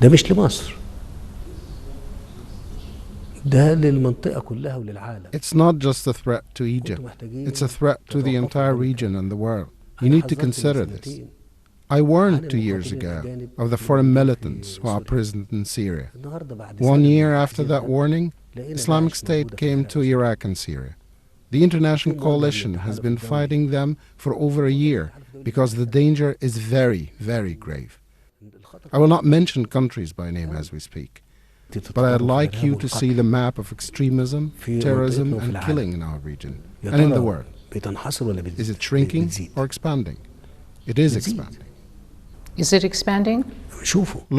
ده مش لمصر، ده للمنطقة كلها وللعالم. It's not just a threat to Egypt. It's a threat to the entire region and the world. You need to consider this. I warned 2 years ago of the foreign militants who are present in Syria. 1 year after that warning, Islamic State came to Iraq and Syria. The international coalition has been fighting them for over a year because the danger is very, very grave. I will not mention countries by name as we speak, but I'd like you to see the map of extremism, terrorism and killing in our region and in the world. Is it shrinking or expanding? It is expanding. Is it expanding?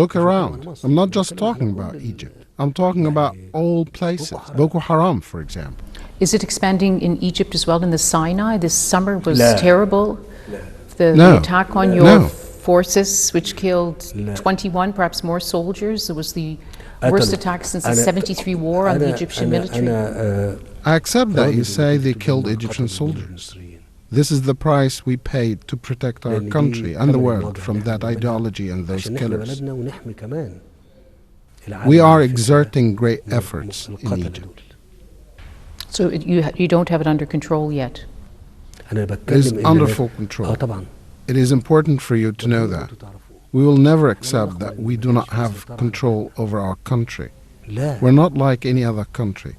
Look around. I'm not just talking about Egypt. I'm talking about all places. Boko Haram, for example. Is it expanding in Egypt as well, in the Sinai? This summer was terrible. The attack on your forces, which killed 21, perhaps more soldiers. It was the worst attack since the 73 war on the Egyptian military. I accept that you say they killed Egyptian soldiers. This is the price we paid to protect our country and the world from that ideology and those killers. We are exerting great efforts in Egypt. So you don't have it under control yet? It is under full control. It is important for you to know that. We will never accept that we do not have control over our country. We're not like any other country.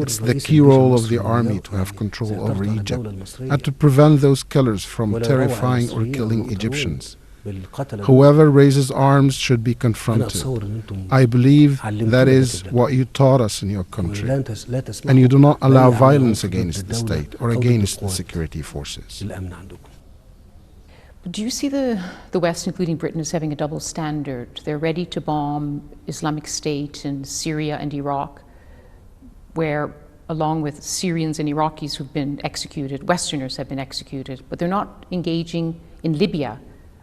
It's the key role of the army to have control over Egypt and to prevent those killers from terrifying or killing Egyptians. Whoever raises arms should be confronted. I believe that is what you taught us in your country. And you do not allow violence against the state or against the security forces. But do you see the West, including Britain, as having a double standard? They're ready to bomb Islamic State in Syria and Iraq, where, along with Syrians and Iraqis who've been executed, Westerners have been executed, but they're not engaging in Libya,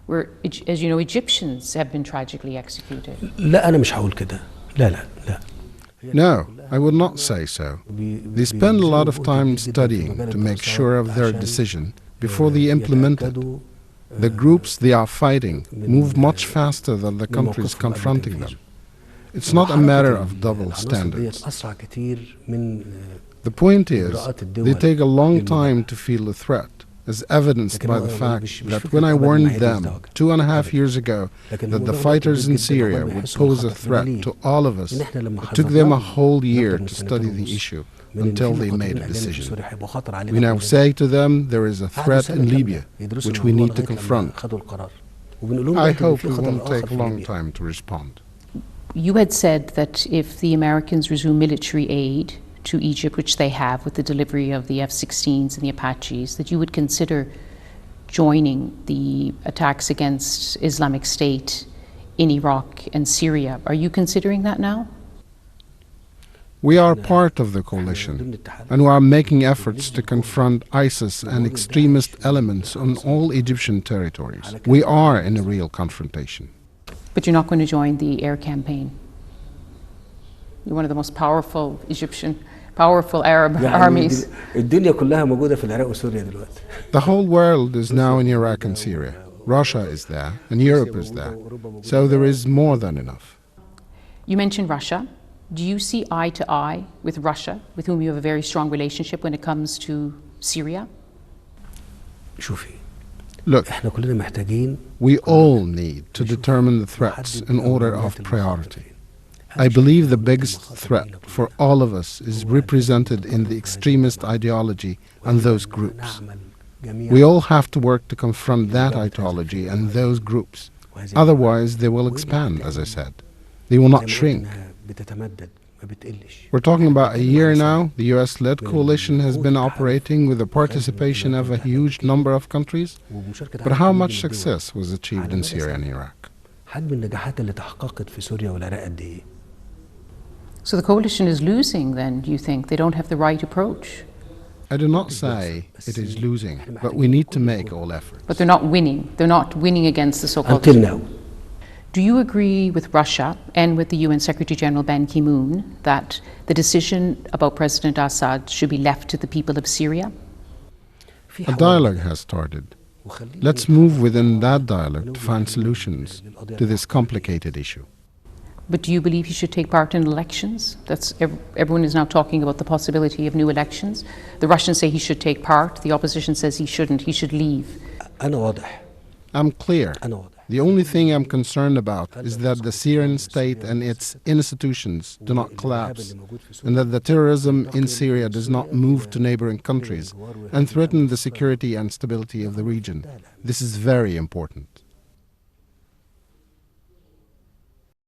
where, as you know, Egyptians have been tragically executed. No, I would not say so. They spend a lot of time studying to make sure of their decision before they implement it. The groups they are fighting move much faster than the countries confronting them. It's not a matter of double standards. The point is, they take a long time to feel the threat, as evidenced by the fact that when I warned them 2.5 years ago that the fighters in Syria would pose a threat to all of us, it took them a whole year to study the issue until they made a decision. We now say to them there is a threat in Libya, which we need to confront. I hope it won't take a long time to respond. You had said that if the Americans resume military aid to Egypt, which they have with the delivery of the F-16s and the Apaches, that you would consider joining the attacks against Islamic State in Iraq and Syria. Are you considering that now? We are part of the coalition, and we are making efforts to confront ISIS and extremist elements on all Egyptian territories. We are in a real confrontation. But you're not going to join the air campaign? You're one of the most powerful Arab armies. The whole world is now in Iraq and Syria. Russia is there, and Europe is there. So there is more than enough. You mentioned Russia. Do you see eye to eye with Russia, with whom you have a very strong relationship when it comes to Syria? Look, we all need to determine the threats in order of priority. I believe the biggest threat for all of us is represented in the extremist ideology and those groups. We all have to work to confront that ideology and those groups. Otherwise, they will expand, as I said. They will not shrink. We're talking about a year now. The US-led coalition has been operating with the participation of a huge number of countries. But how much success was achieved in Syria and Iraq? So the coalition is losing then, do you think? They don't have the right approach? I do not say it is losing, but we need to make all efforts. But they're not winning. They're not winning against the so-called... Until now. Do you agree with Russia and with the UN Secretary General Ban Ki-moon that the decision about President Assad should be left to the people of Syria? A dialogue has started. Let's move within that dialogue to find solutions to this complicated issue. But do you believe he should take part in elections? Everyone is now talking about the possibility of new elections. The Russians say he should take part. The opposition says he shouldn't. He should leave. أنا واضح. I'm clear. أنا واضح. The only thing I'm concerned about is that the Syrian state and its institutions do not collapse, and that the terrorism in Syria does not move to neighboring countries and threaten the security and stability of the region. This is very important.